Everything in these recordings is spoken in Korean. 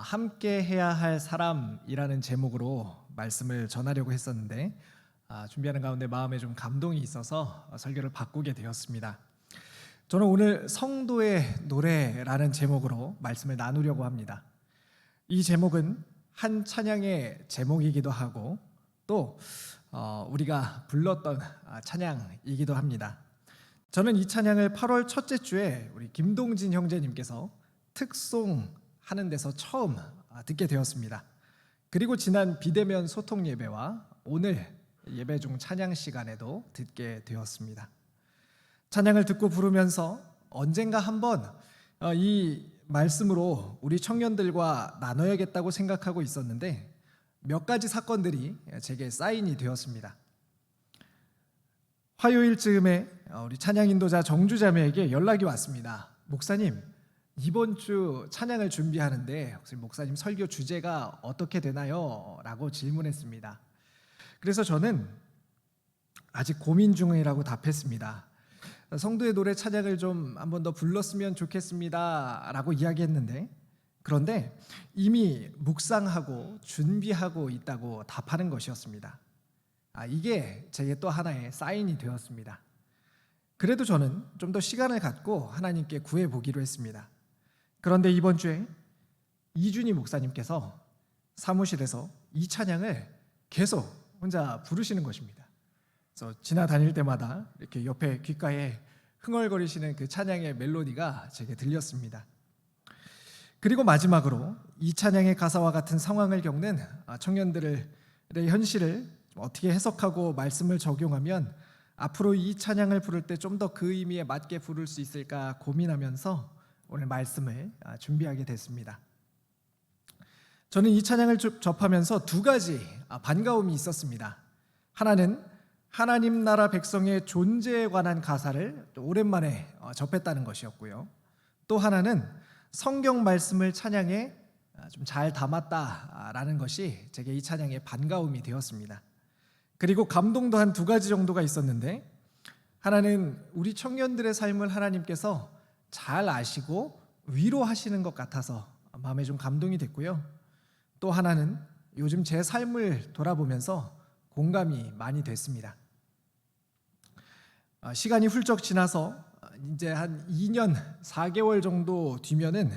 함께 해야 할 사람이라는 제목으로 말씀을 전하려고 했었는데 준비하는 가운데 마음에 좀 감동이 있어서 설교를 바꾸게 되었습니다. 저는 오늘 성도의 노래라는 제목으로 말씀을 나누려고 합니다. 이 제목은 한 찬양의 제목이기도 하고 또 우리가 불렀던 찬양이기도 합니다. 저는 이 찬양을 8월 첫째 주에 우리 김동진 형제님께서 특송 하는 데서 처음 듣게 되었습니다. 그리고 지난 비대면 소통 예배와 오늘 예배 중 찬양 시간에도 듣게 되었습니다. 찬양을 듣고 부르면서 언젠가 한번 이 말씀으로 우리 청년들과 나눠야겠다고 생각하고 있었는데 몇 가지 사건들이 제게 사인이 되었습니다. 화요일쯤에 우리 찬양 인도자 정주자매에게 연락이 왔습니다. 목사님, 이번 주 찬양을 준비하는데 혹시 목사님 설교 주제가 어떻게 되나요? 라고 질문했습니다. 그래서 저는 아직 고민 중이라고 답했습니다. 성도의 노래 찬양을 좀 한 번 더 불렀으면 좋겠습니다 라고 이야기했는데, 그런데 이미 묵상하고 준비하고 있다고 답하는 것이었습니다. 이게 제게 또 하나의 사인이 되었습니다. 그래도 저는 좀 더 시간을 갖고 하나님께 구해보기로 했습니다. 그런데 이번 주에 이준희 목사님께서 사무실에서 이 찬양을 계속 혼자 부르시는 것입니다. 그래서 지나다닐 때마다 이렇게 옆에 귓가에 흥얼거리시는 그 찬양의 멜로디가 제게 들렸습니다. 그리고 마지막으로 이 찬양의 가사와 같은 상황을 겪는 청년들의 현실을 어떻게 해석하고 말씀을 적용하면 앞으로 이 찬양을 부를 때 좀 더 그 의미에 맞게 부를 수 있을까 고민하면서 오늘 말씀을 준비하게 됐습니다. 저는 이 찬양을 접하면서 두 가지 반가움이 있었습니다. 하나는 하나님 나라 백성의 존재에 관한 가사를 오랜만에 접했다는 것이었고요. 또 하나는 성경 말씀을 찬양에 좀 잘 담았다라는 것이 제게 이 찬양의 반가움이 되었습니다. 그리고 감동도 한 두 가지 정도가 있었는데, 하나는 우리 청년들의 삶을 하나님께서 잘 아시고 위로하시는 것 같아서 마음에 좀 감동이 됐고요. 또 하나는 요즘 제 삶을 돌아보면서 공감이 많이 됐습니다. 시간이 훌쩍 지나서 이제 한 2년 4개월 정도 뒤면은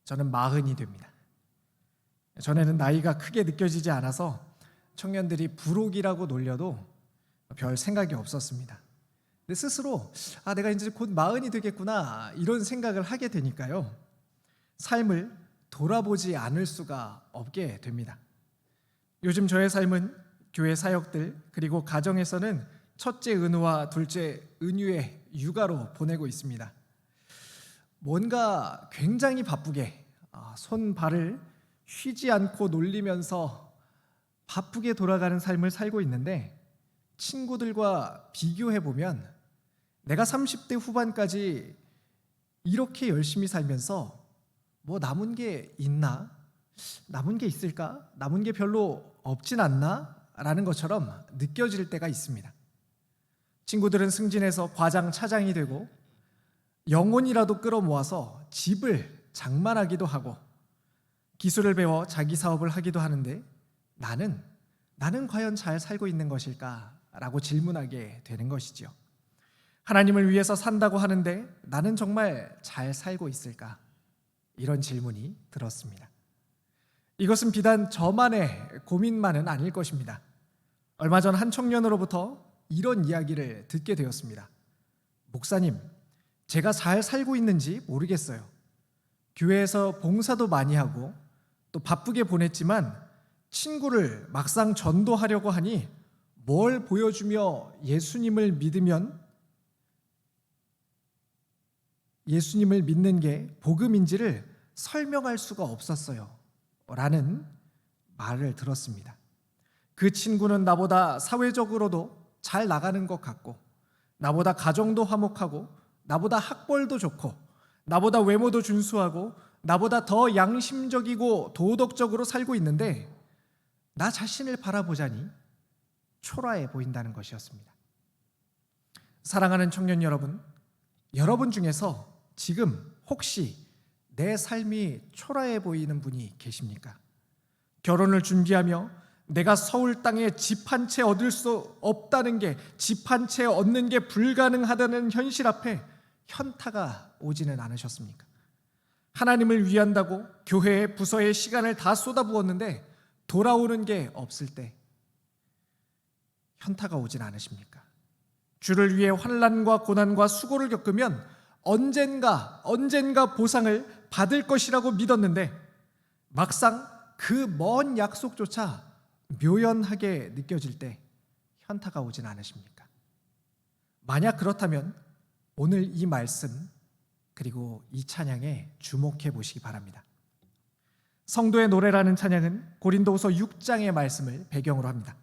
저는 40이 됩니다. 전에는 나이가 크게 느껴지지 않아서 청년들이 부록이라고 놀려도 별 생각이 없었습니다. 근데 스스로 내가 이제 곧 40이 되겠구나 이런 생각을 하게 되니까요, 삶을 돌아보지 않을 수가 없게 됩니다. 요즘 저의 삶은 교회 사역들 그리고 가정에서는 첫째 은우와 둘째 은유의 육아로 보내고 있습니다. 뭔가 굉장히 바쁘게 손 발을 쉬지 않고 놀리면서 바쁘게 돌아가는 삶을 살고 있는데, 친구들과 비교해보면 내가 30대 후반까지 이렇게 열심히 살면서 뭐 남은 게 있나? 남은 게 있을까? 남은 게 별로 없진 않나? 라는 것처럼 느껴질 때가 있습니다. 친구들은 승진해서 과장, 차장이 되고 영혼이라도 끌어모아서 집을 장만하기도 하고 기술을 배워 자기 사업을 하기도 하는데 나는 과연 잘 살고 있는 것일까? 라고 질문하게 되는 것이죠. 하나님을 위해서 산다고 하는데 나는 정말 잘 살고 있을까? 이런 질문이 들었습니다. 이것은 비단 저만의 고민만은 아닐 것입니다. 얼마 전 한 청년으로부터 이런 이야기를 듣게 되었습니다. 목사님, 제가 잘 살고 있는지 모르겠어요. 교회에서 봉사도 많이 하고 또 바쁘게 보냈지만 친구를 막상 전도하려고 하니 뭘 보여주며 예수님을 믿는 게 복음인지를 설명할 수가 없었어요 라는 말을 들었습니다. 그 친구는 나보다 사회적으로도 잘 나가는 것 같고 나보다 가정도 화목하고 나보다 학벌도 좋고 나보다 외모도 준수하고 나보다 더 양심적이고 도덕적으로 살고 있는데 나 자신을 바라보자니 초라해 보인다는 것이었습니다. 사랑하는 청년 여러분, 여러분 중에서 지금 혹시 내 삶이 초라해 보이는 분이 계십니까? 결혼을 준비하며 내가 서울 땅에 집 한 채 얻을 수 없다는 게, 집 한 채 얻는 게 불가능하다는 현실 앞에 현타가 오지는 않으셨습니까? 하나님을 위한다고 교회에 부서에 시간을 다 쏟아부었는데 돌아오는 게 없을 때 현타가 오진 않으십니까? 주를 위해 환난과 고난과 수고를 겪으면 언젠가 보상을 받을 것이라고 믿었는데 막상 그 먼 약속조차 묘연하게 느껴질 때 현타가 오진 않으십니까? 만약 그렇다면 오늘 이 말씀 그리고 이 찬양에 주목해 보시기 바랍니다. 성도의 노래라는 찬양은 고린도후서 6장의 말씀을 배경으로 합니다.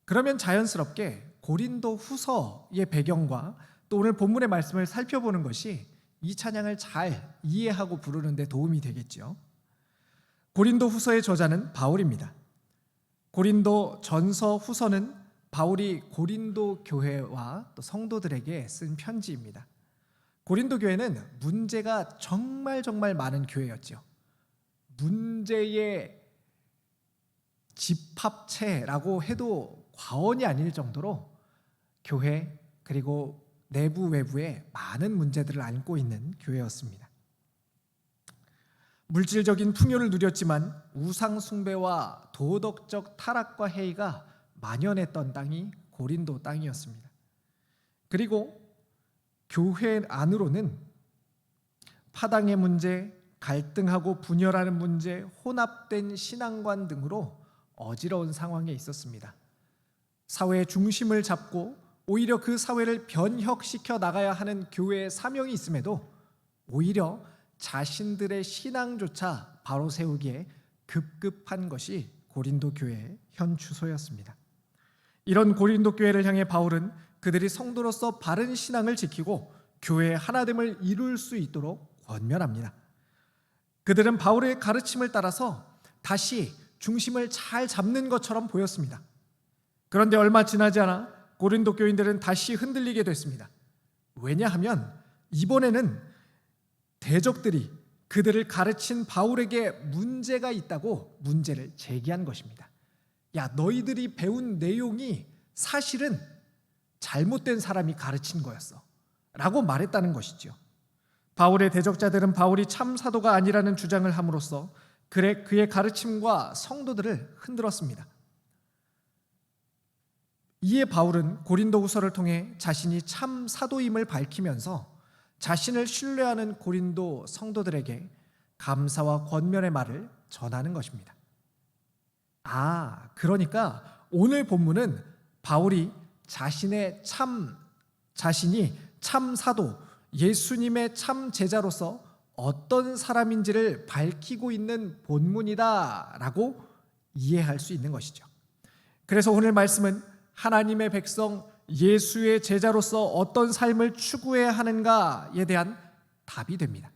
그러면 자연스럽게 고린도후서의 배경과 또 오늘 본문의 말씀을 살펴보는 것이 이 찬양을 잘 이해하고 부르는 데 도움이 되겠죠. 고린도후서의 저자는 바울입니다. 고린도 전서 후서는 바울이 고린도 교회와 또 성도들에게 쓴 편지입니다. 고린도 교회는 문제가 정말 많은 교회였죠. 문제의 집합체라고 해도 과언이 아닐 정도로 교회 그리고 내부 외부에 많은 문제들을 안고 있는 교회였습니다. 물질적인 풍요를 누렸지만 우상 숭배와 도덕적 타락과 해이가 만연했던 땅이 고린도 땅이었습니다. 그리고 교회 안으로는 파당의 문제, 갈등하고 분열하는 문제, 혼합된 신앙관 등으로 어지러운 상황에 있었습니다. 사회의 중심을 잡고 오히려 그 사회를 변혁시켜 나가야 하는 교회의 사명이 있음에도 오히려 자신들의 신앙조차 바로 세우기에 급급한 것이 고린도 교회의 현 추소였습니다. 이런 고린도 교회를 향해 바울은 그들이 성도로서 바른 신앙을 지키고 교회의 하나됨을 이룰 수 있도록 권면합니다. 그들은 바울의 가르침을 따라서 다시 중심을 잘 잡는 것처럼 보였습니다. 그런데 얼마 지나지 않아 고린도 교인들은 다시 흔들리게 됐습니다. 왜냐하면 이번에는 대적들이 그들을 가르친 바울에게 문제가 있다고 문제를 제기한 것입니다. 야, 너희들이 배운 내용이 사실은 잘못된 사람이 가르친 거였어 라고 말했다는 것이죠. 바울의 대적자들은 바울이 참 사도가 아니라는 주장을 함으로써 그의 가르침과 성도들을 흔들었습니다. 이에 바울은 고린도후서를 통해 자신이 참 사도임을 밝히면서 자신을 신뢰하는 고린도 성도들에게 감사와 권면의 말을 전하는 것입니다. 그러니까 오늘 본문은 바울이 자신이 참 사도, 예수님의 참 제자로서 어떤 사람인지를 밝히고 있는 본문이다라고 이해할 수 있는 것이죠. 그래서 오늘 말씀은 하나님의 백성 예수의 제자로서 어떤 삶을 추구해야 하는가에 대한 답이 됩니다.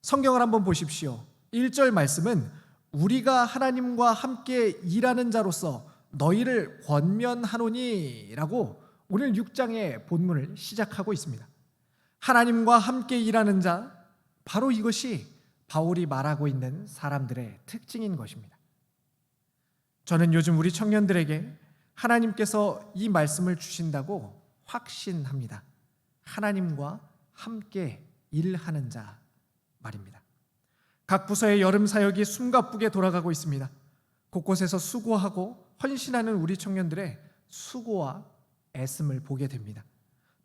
성경을 한번 보십시오. 1절 말씀은 우리가 하나님과 함께 일하는 자로서 너희를 권면하노니 라고 오늘 6장의 본문을 시작하고 있습니다. 하나님과 함께 일하는 자, 바로 이것이 바울이 말하고 있는 사람들의 특징인 것입니다. 저는 요즘 우리 청년들에게 하나님께서 이 말씀을 주신다고 확신합니다. 하나님과 함께 일하는 자 말입니다. 각 부서의 여름 사역이 숨가쁘게 돌아가고 있습니다. 곳곳에서 수고하고 헌신하는 우리 청년들의 수고와 애씀을 보게 됩니다.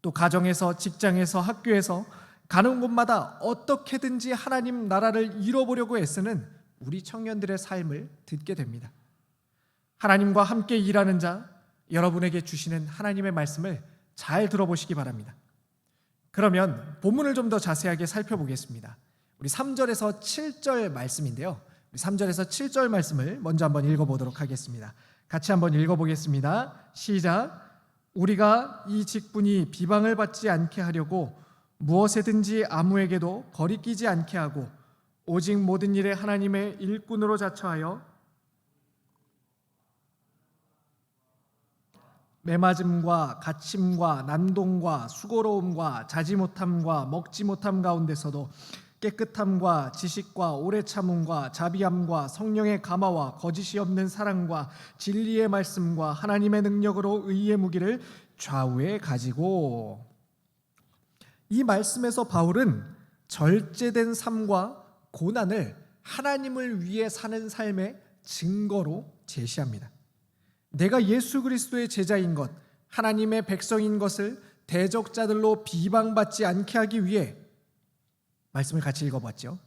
또 가정에서, 직장에서, 학교에서 가는 곳마다 어떻게든지 하나님 나라를 이뤄보려고 애쓰는 우리 청년들의 삶을 듣게 됩니다. 하나님과 함께 일하는 자, 여러분에게 주시는 하나님의 말씀을 잘 들어보시기 바랍니다. 그러면 본문을 좀 더 자세하게 살펴보겠습니다. 우리 3절에서 7절 말씀인데요. 우리 3절에서 7절 말씀을 먼저 한번 읽어보도록 하겠습니다. 같이 한번 읽어보겠습니다. 시작. 우리가 이 직분이 비방을 받지 않게 하려고 무엇에든지 아무에게도 거리끼지 않게 하고 오직 모든 일에 하나님의 일꾼으로 자처하여 매맞음과 갇힘과 난동과 수고로움과 자지 못함과 먹지 못함 가운데서도 깨끗함과 지식과 오래 참음과 자비함과 성령의 감화와 거짓이 없는 사랑과 진리의 말씀과 하나님의 능력으로 의의 무기를 좌우에 가지고. 이 말씀에서 바울은 절제된 삶과 고난을 하나님을 위해 사는 삶의 증거로 제시합니다. 내가 예수 그리스도의 제자인 것, 하나님의 백성인 것을 대적자들로 비방받지 않게 하기 위해, 말씀을 같이 읽어봤죠.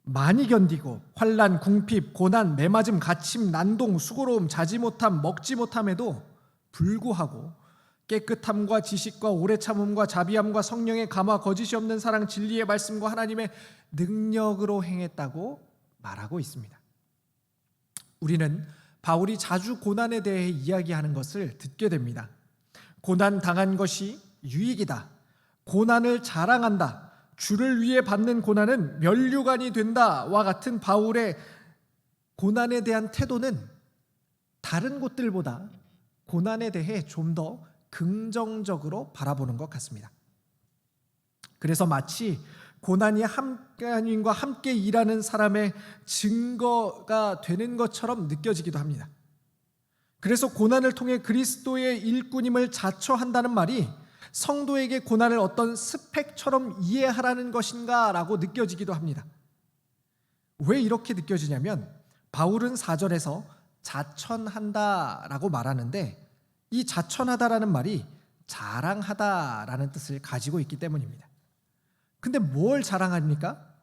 많이 견디고 환난, 궁핍, 고난, 매맞음, 갇힘, 난동, 수고로움, 자지 못함, 먹지 못함에도 불구하고 깨끗함과 지식과 오래 참음과 자비함과 성령의 감화, 거짓이 없는 사랑, 진리의 말씀과 하나님의 능력으로 행했다고 말하고 있습니다. 우리는 바울이 자주 고난에 대해 이야기하는 것을 듣게 됩니다. 고난 당한 것이 유익이다. 고난을 자랑한다. 주를 위해 받는 고난은 면류관이 된다와 같은 바울의 고난에 대한 태도는 다른 곳들보다 고난에 대해 좀 더 긍정적으로 바라보는 것 같습니다. 그래서 마치 고난이 하나님과 함께 일하는 사람의 증거가 되는 것처럼 느껴지기도 합니다. 그래서 고난을 통해 그리스도의 일꾼임을 자처한다는 말이 성도에게 고난을 어떤 스펙처럼 이해하라는 것인가 라고 느껴지기도 합니다. 왜 이렇게 느껴지냐면 바울은 4절에서 자천한다라고 말하는데 이 자천하다라는 말이 자랑하다라는 뜻을 가지고 있기 때문입니다. 근데 뭘 자랑합니까?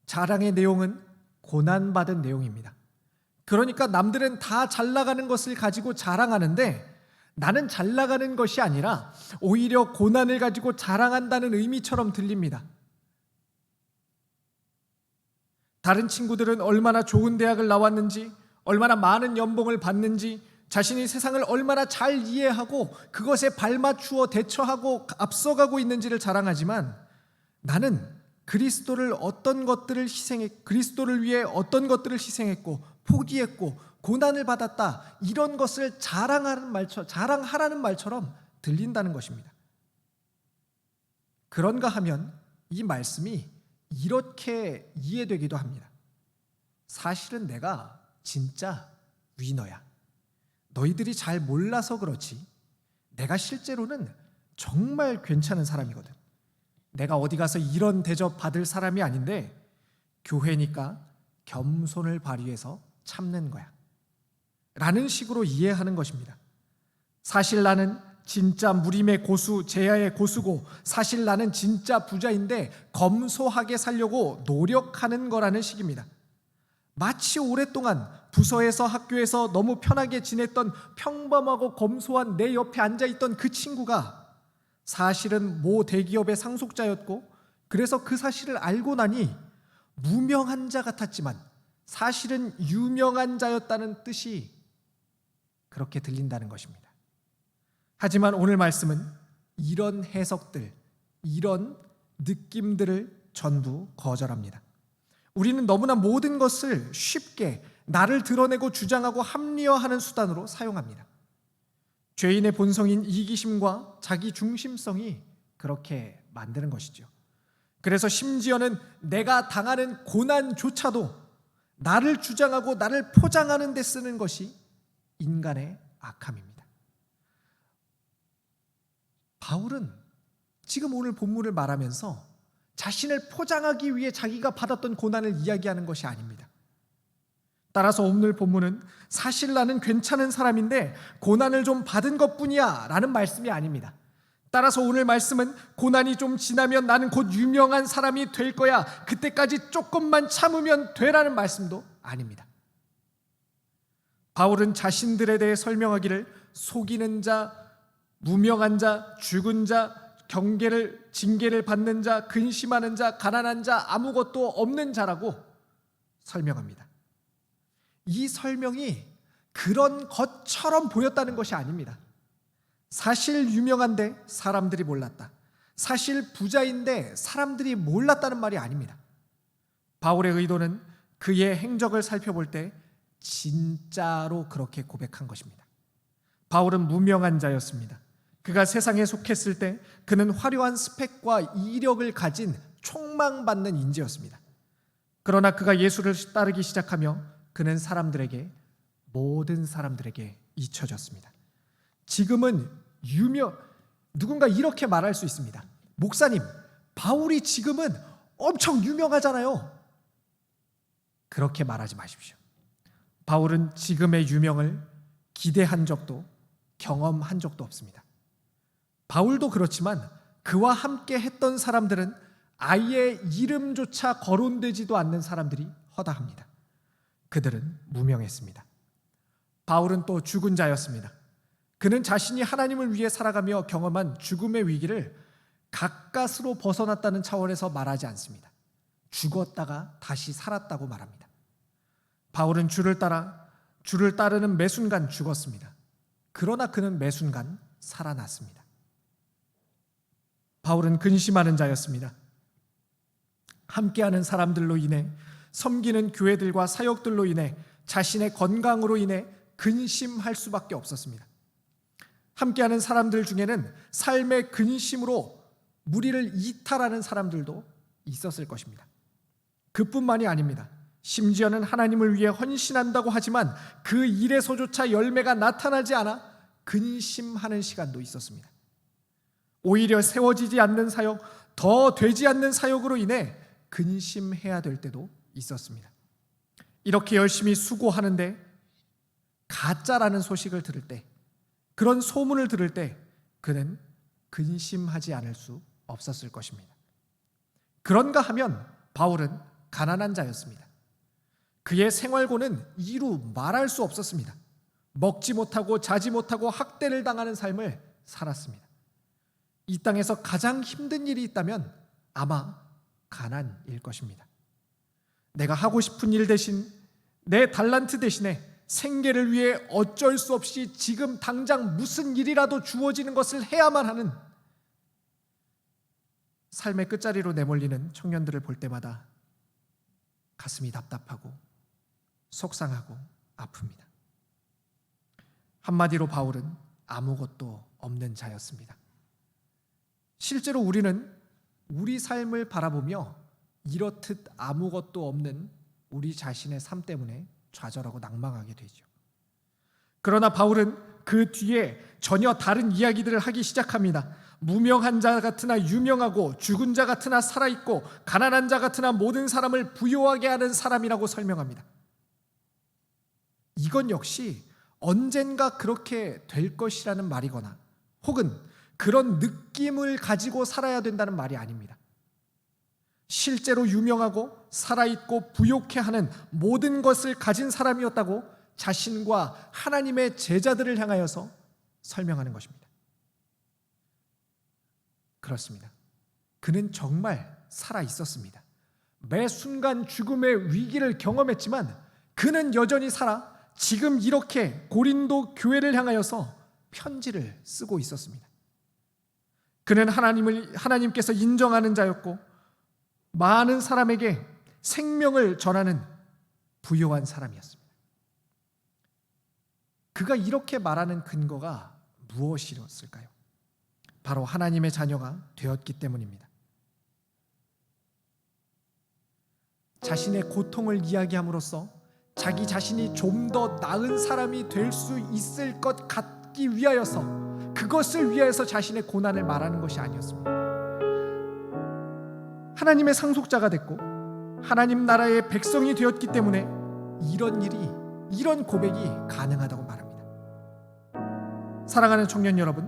자랑의 내용은 고난받은 내용입니다. 그러니까 남들은 다 잘 나가는 것을 가지고 자랑하는데 나는 잘 나가는 것이 아니라 오히려 고난을 가지고 자랑한다는 의미처럼 들립니다. 다른 친구들은 얼마나 좋은 대학을 나왔는지, 얼마나 많은 연봉을 받는지, 자신이 세상을 얼마나 잘 이해하고 그것에 발맞추어 대처하고 앞서가고 있는지를 자랑하지만 나는 그리스도를 위해 어떤 것들을 희생했고 포기했고 고난을 받았다, 이런 것을 자랑하라는 말처럼 들린다는 것입니다. 그런가 하면 이 말씀이 이렇게 이해되기도 합니다. 사실은 내가 진짜 위너야. 너희들이 잘 몰라서 그렇지 내가 실제로는 정말 괜찮은 사람이거든. 내가 어디 가서 이런 대접 받을 사람이 아닌데 교회니까 겸손을 발휘해서 참는 거야 라는 식으로 이해하는 것입니다. 사실 나는 진짜 무림의 고수, 제야의 고수고 사실 나는 진짜 부자인데 검소하게 살려고 노력하는 거라는 식입니다. 마치 오랫동안 부서에서 학교에서 너무 편하게 지냈던 평범하고 검소한 내 옆에 앉아있던 그 친구가 사실은 모 대기업의 상속자였고 그래서 그 사실을 알고 나니 무명한 자 같았지만 사실은 유명한 자였다는 뜻이 그렇게 들린다는 것입니다. 하지만 오늘 말씀은 이런 해석들, 이런 느낌들을 전부 거절합니다. 우리는 너무나 모든 것을 쉽게 나를 드러내고 주장하고 합리화하는 수단으로 사용합니다. 죄인의 본성인 이기심과 자기 중심성이 그렇게 만드는 것이죠. 그래서 심지어는 내가 당하는 고난조차도 나를 주장하고 나를 포장하는 데 쓰는 것이 인간의 악함입니다. 바울은 지금 오늘 본문을 말하면서 자신을 포장하기 위해 자기가 받았던 고난을 이야기하는 것이 아닙니다. 따라서 오늘 본문은 사실 나는 괜찮은 사람인데 고난을 좀 받은 것뿐이야 라는 말씀이 아닙니다. 따라서 오늘 말씀은 고난이 좀 지나면 나는 곧 유명한 사람이 될 거야, 그때까지 조금만 참으면 되라는 말씀도 아닙니다. 바울은 자신들에 대해 설명하기를 속이는 자, 무명한 자, 죽은 자, 징계를 받는 자, 근심하는 자, 가난한 자, 아무것도 없는 자라고 설명합니다. 이 설명이 그런 것처럼 보였다는 것이 아닙니다. 사실 유명한데 사람들이 몰랐다. 사실 부자인데 사람들이 몰랐다는 말이 아닙니다. 바울의 의도는 그의 행적을 살펴볼 때 진짜로 그렇게 고백한 것입니다. 바울은 무명한 자였습니다. 그가 세상에 속했을 때 그는 화려한 스펙과 이력을 가진 촉망받는 인재였습니다. 그러나 그가 예수를 따르기 시작하며 그는 모든 사람들에게 잊혀졌습니다. 지금은 누군가 이렇게 말할 수 있습니다. 목사님, 바울이 지금은 엄청 유명하잖아요. 그렇게 말하지 마십시오. 바울은 지금의 유명을 기대한 적도 경험한 적도 없습니다. 바울도 그렇지만 그와 함께 했던 사람들은 아예 이름조차 거론되지도 않는 사람들이 허다합니다. 그들은 무명했습니다. 바울은 또 죽은 자였습니다. 그는 자신이 하나님을 위해 살아가며 경험한 죽음의 위기를 가까스로 벗어났다는 차원에서 말하지 않습니다. 죽었다가 다시 살았다고 말합니다. 바울은 주를 따르는 매 순간 죽었습니다. 그러나 그는 매 순간 살아났습니다. 바울은 근심하는 자였습니다. 함께하는 사람들로 인해, 섬기는 교회들과 사역들로 인해, 자신의 건강으로 인해 근심할 수밖에 없었습니다. 함께하는 사람들 중에는 삶의 근심으로 무리를 이탈하는 사람들도 있었을 것입니다. 그뿐만이 아닙니다. 심지어는 하나님을 위해 헌신한다고 하지만 그 일에서조차 열매가 나타나지 않아 근심하는 시간도 있었습니다. 오히려 세워지지 않는 사역, 더 되지 않는 사역으로 인해 근심해야 될 때도 있었습니다. 이렇게 열심히 수고하는데 가짜라는 소식을 들을 때, 그런 소문을 들을 때 그는 근심하지 않을 수 없었을 것입니다. 그런가 하면 바울은 가난한 자였습니다. 그의 생활고는 이루 말할 수 없었습니다. 먹지 못하고 자지 못하고 학대를 당하는 삶을 살았습니다. 이 땅에서 가장 힘든 일이 있다면 아마 가난일 것입니다. 내가 하고 싶은 일 대신, 내 달란트 대신에 생계를 위해 어쩔 수 없이 지금 당장 무슨 일이라도 주어지는 것을 해야만 하는 삶의 끝자리로 내몰리는 청년들을 볼 때마다 가슴이 답답하고 속상하고 아픕니다. 한마디로 바울은 아무것도 없는 자였습니다. 실제로 우리는 우리 삶을 바라보며 이렇듯 아무것도 없는 우리 자신의 삶 때문에 좌절하고 낭망하게 되죠. 그러나 바울은 그 뒤에 전혀 다른 이야기들을 하기 시작합니다. 무명한 자 같으나 유명하고, 죽은 자 같으나 살아있고, 가난한 자 같으나 모든 사람을 부요하게 하는 사람이라고 설명합니다. 이건 역시 언젠가 그렇게 될 것이라는 말이거나 혹은 그런 느낌을 가지고 살아야 된다는 말이 아닙니다. 실제로 유명하고 살아있고 부욕해 하는 모든 것을 가진 사람이었다고 자신과 하나님의 제자들을 향하여서 설명하는 것입니다. 그렇습니다. 그는 정말 살아있었습니다. 매 순간 죽음의 위기를 경험했지만 그는 여전히 살아 지금 이렇게 고린도 교회를 향하여서 편지를 쓰고 있었습니다. 그는 하나님께서 인정하는 자였고 많은 사람에게 생명을 전하는 부요한 사람이었습니다. 그가 이렇게 말하는 근거가 무엇이었을까요? 바로 하나님의 자녀가 되었기 때문입니다. 자신의 고통을 이야기함으로써 자기 자신이 좀 더 나은 사람이 될 수 있을 것 같기 위하여서, 그것을 위해서 자신의 고난을 말하는 것이 아니었습니다. 하나님의 상속자가 됐고 하나님 나라의 백성이 되었기 때문에 이런 고백이 가능하다고 말합니다. 사랑하는 청년 여러분,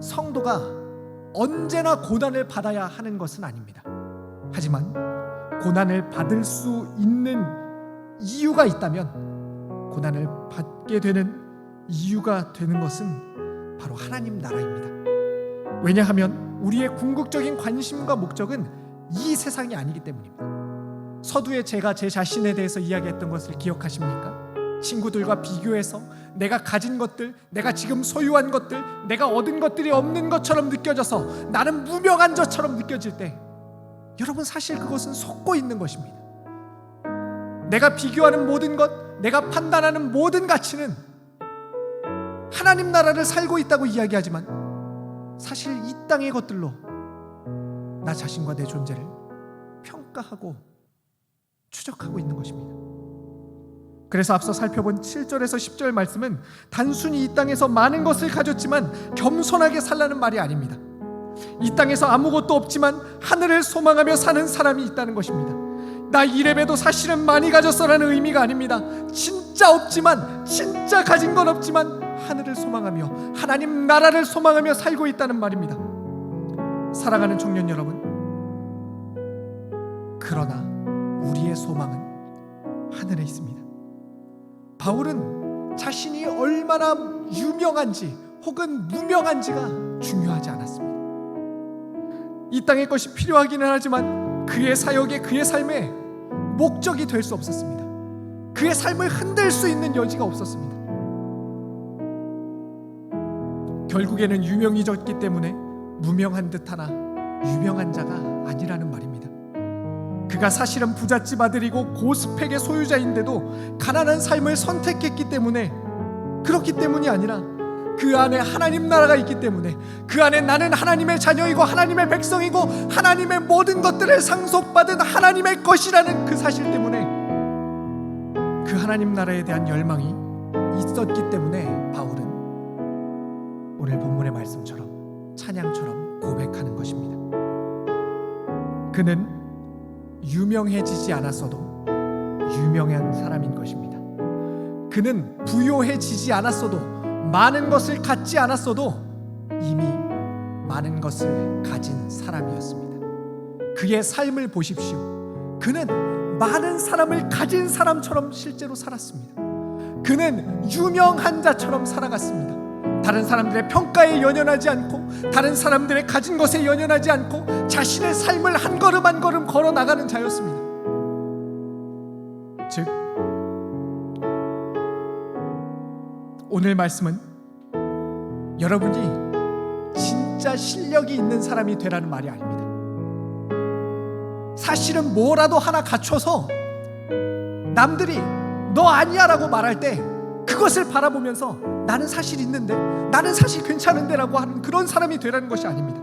성도가 언제나 고난을 받아야 하는 것은 아닙니다. 하지만 고난을 받을 수 있는 이유가 있다면 고난을 받게 되는 이유가 되는 것은 바로 하나님 나라입니다. 왜냐하면 우리의 궁극적인 관심과 목적은 이 세상이 아니기 때문입니다. 서두에 제가 제 자신에 대해서 이야기했던 것을 기억하십니까? 친구들과 비교해서 내가 가진 것들, 내가 지금 소유한 것들, 내가 얻은 것들이 없는 것처럼 느껴져서 나는 무명한 자처럼 느껴질 때, 여러분 사실 그것은 속고 있는 것입니다. 내가 비교하는 모든 것, 내가 판단하는 모든 가치는 하나님 나라를 살고 있다고 이야기하지만 사실 이 땅의 것들로 나 자신과 내 존재를 평가하고 추적하고 있는 것입니다. 그래서 앞서 살펴본 7절에서 10절 말씀은 단순히 이 땅에서 많은 것을 가졌지만 겸손하게 살라는 말이 아닙니다. 이 땅에서 아무것도 없지만 하늘을 소망하며 사는 사람이 있다는 것입니다. 나 이래봬도 사실은 많이 가졌어라는 의미가 아닙니다. 진짜 없지만, 진짜 가진 건 없지만 하늘을 소망하며 하나님 나라를 소망하며 살고 있다는 말입니다. 사랑하는 청년 여러분, 그러나 우리의 소망은 하늘에 있습니다. 바울은 자신이 얼마나 유명한지 혹은 무명한지가 중요하지 않았습니다. 이 땅의 것이 필요하기는 하지만 그의 사역에, 그의 삶에 목적이 될 수 없었습니다. 그의 삶을 흔들 수 있는 여지가 없었습니다. 결국에는 유명해졌기 때문에 무명한 듯하나 유명한 자가 아니라는 말입니다. 그가 사실은 부잣집 아들이고 고스펙의 소유자인데도 가난한 삶을 선택했기 때문에, 그렇기 때문이 아니라 그 안에 하나님 나라가 있기 때문에, 그 안에 나는 하나님의 자녀이고 하나님의 백성이고 하나님의 모든 것들을 상속받은 하나님의 것이라는 그 사실 때문에, 그 하나님 나라에 대한 열망이 있었기 때문에 바울은 오늘 본문의 말씀처럼, 찬양처럼 고백하는 것입니다. 그는 유명해지지 않았어도 유명한 사람인 것입니다. 그는 부요해지지 않았어도, 많은 것을 갖지 않았어도 이미 많은 것을 가진 사람이었습니다. 그의 삶을 보십시오. 그는 많은 사람을 가진 사람처럼 실제로 살았습니다. 그는 유명한 자처럼 살아갔습니다. 다른 사람들의 평가에 연연하지 않고, 다른 사람들의 가진 것에 연연하지 않고 자신의 삶을 한 걸음 한 걸음 걸어 나가는 자였습니다. 즉, 오늘 말씀은 여러분이 진짜 실력이 있는 사람이 되라는 말이 아닙니다. 사실은 뭐라도 하나 갖춰서 남들이 너 아니야 라고 말할 때 그것을 바라보면서 나는 사실 있는데, 나는 사실 괜찮은데 라고 하는 그런 사람이 되라는 것이 아닙니다.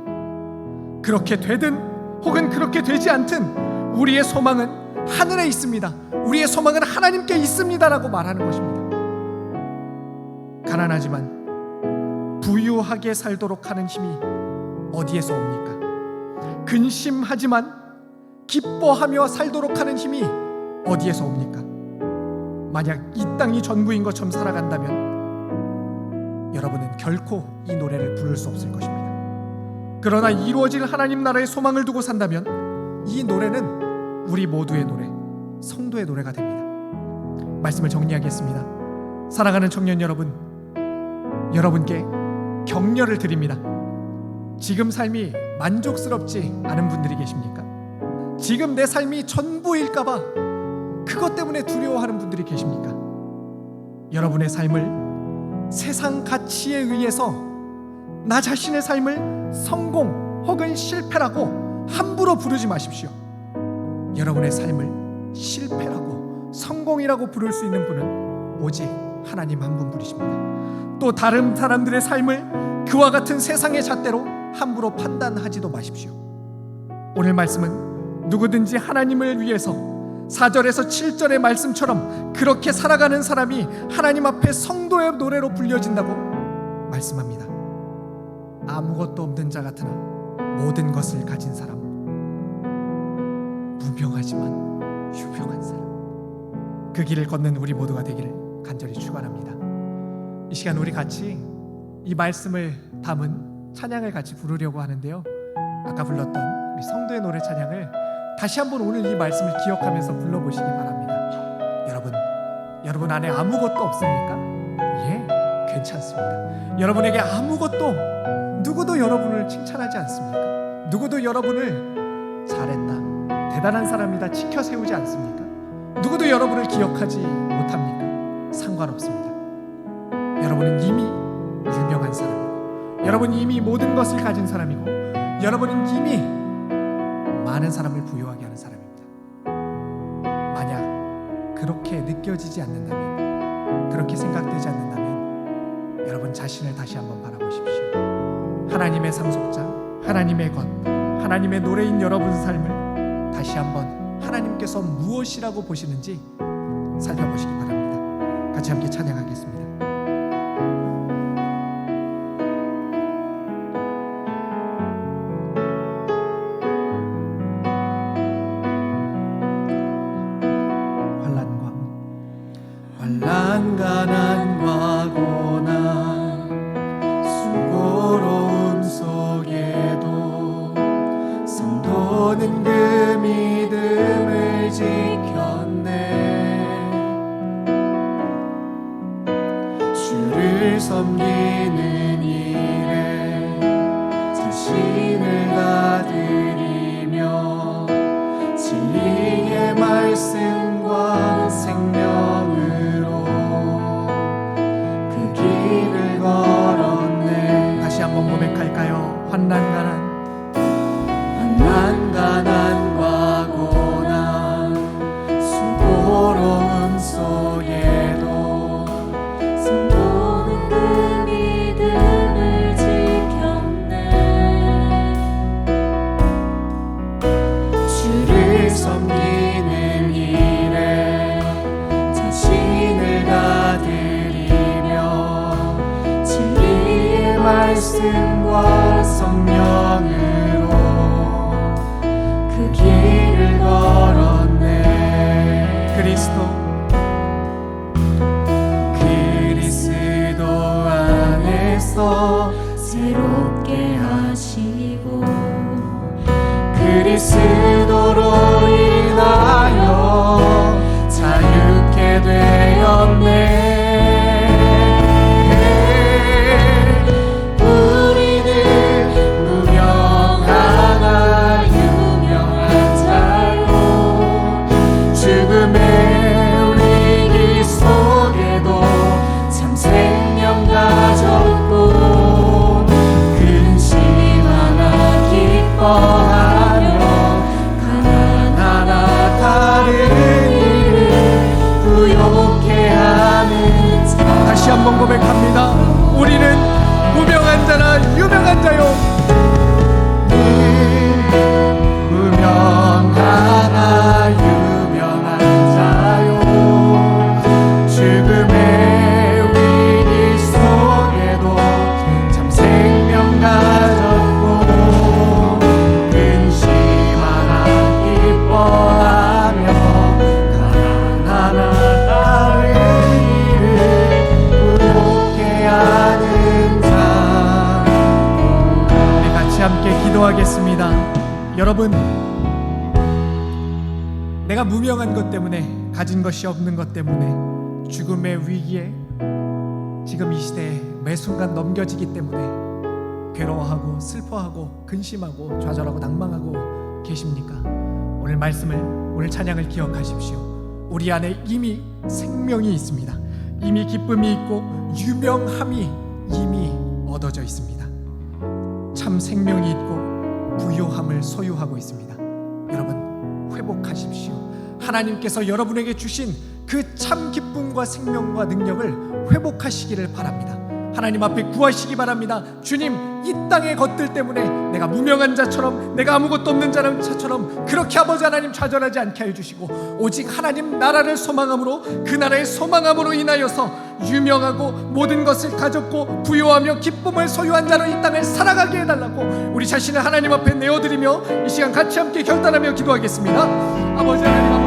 그렇게 되든 혹은 그렇게 되지 않든 우리의 소망은 하늘에 있습니다. 우리의 소망은 하나님께 있습니다 라고 말하는 것입니다. 가난하지만 부유하게 살도록 하는 힘이 어디에서 옵니까? 근심하지만 기뻐하며 살도록 하는 힘이 어디에서 옵니까? 만약 이 땅이 전부인 것처럼 살아간다면 여러분은 결코 이 노래를 부를 수 없을 것입니다. 그러나 이루어질 하나님 나라의 소망을 두고 산다면 이 노래는 우리 모두의 노래, 성도의 노래가 됩니다. 말씀을 정리하겠습니다. 사랑하는 청년 여러분, 여러분께 격려를 드립니다. 지금 삶이 만족스럽지 않은 분들이 계십니까? 지금 내 삶이 전부일까봐 그것 때문에 두려워하는 분들이 계십니까? 여러분의 삶을 세상 가치에 의해서 나 자신의 삶을 성공 혹은 실패라고 함부로 부르지 마십시오. 여러분의 삶을 실패라고, 성공이라고 부를 수 있는 분은 오직 하나님 한 분뿐이십니다. 또 다른 사람들의 삶을 그와 같은 세상의 잣대로 함부로 판단하지도 마십시오. 오늘 말씀은 누구든지 하나님을 위해서 4절에서 7절의 말씀처럼 그렇게 살아가는 사람이 하나님 앞에 성도의 노래로 불려진다고 말씀합니다. 아무것도 없는 자 같으나 모든 것을 가진 사람, 무명하지만 유명한 사람, 그 길을 걷는 우리 모두가 되기를 간절히 축원합니다. 이 시간 우리 같이 이 말씀을 담은 찬양을 같이 부르려고 하는데요, 아까 불렀던 우리 성도의 노래 찬양을 다시 한번 오늘 이 말씀을 기억하면서 불러보시기 바랍니다. 여러분 안에 아무것도 없습니까? 예, 괜찮습니다. 여러분에게 아무것도, 누구도 여러분을 칭찬하지 않습니까? 누구도 여러분을 잘했다, 대단한 사람이다 치켜 세우지 않습니까? 누구도 여러분을 기억하지 못합니까? 상관없습니다. 여러분은 이미 유명한 사람이고, 여러분은 이미 모든 것을 가진 사람이고, 여러분은 이미 많은 사람을 부유하게 하는 사람입니다. 만약 그렇게 느껴지지 않는다면, 그렇게 생각되지 않는다면 여러분 자신을 다시 한번 바라보십시오. 하나님의 상속자, 하나님의 것, 하나님의 노래인 여러분 삶을 다시 한번 하나님께서 무엇이라고 보시는지 살펴보시기 바랍니다. 같이 함께 찬양하겠습니다. 환난 가난과 고난 수고로움 속에도 성도는 그 믿음을 지켰네. 주를 섬기는 일에 자신을 다드리며 진리의 말씀과 생명을 다시 한번 고백할까요? 환난 가난과 고난 수고로움 속에도 성도는 그 믿음을 지켰네. 주를 섬기는 일에 자신을 다드리며 진리의 말씀과 성령으로 그 길을 걸었네. 그리스도 안에서 새롭게 하시고 그리스도로 인하여 자유케 되었네. 다시 한번 고백합니다. 우리는 무명한 자나 유명한 자요. 무명하나 유명한 자요. 죽음의 위기 속에도 참 생명 가졌고 근심하나 기뻐하며 가난하나 함께 기도하겠습니다. 여러분, 내가 무명한 것 때문에, 가진 것이 없는 것 때문에, 죽음의 위기에 지금 이 시대에 매 순간 넘겨지기 때문에 괴로워하고 슬퍼하고 근심하고 좌절하고 낭망하고 계십니까? 오늘 말씀을, 오늘 찬양을 기억하십시오. 우리 안에 이미 생명이 있습니다. 이미 기쁨이 있고 유명함이 이미 얻어져 있습니다. 참 생명이 있고 부요함을 소유하고 있습니다. 여러분, 회복하십시오. 하나님께서 여러분에게 주신 그 참 기쁨과 생명과 능력을 회복하시기를 바랍니다. 하나님 앞에 구하시기 바랍니다. 주님, 이 땅의 것들 때문에 내가 무명한 자처럼, 내가 아무것도 없는 자처럼 그렇게 아버지 하나님 좌절하지 않게 해주시고, 오직 하나님 나라를 소망함으로, 그 나라의 소망함으로 인하여서 유명하고 모든 것을 가졌고 부요하며 기쁨을 소유한 자로 이 땅을 살아가게 해달라고 우리 자신을 하나님 앞에 내어드리며 이 시간 같이 함께 결단하며 기도하겠습니다. 아버지 하나님,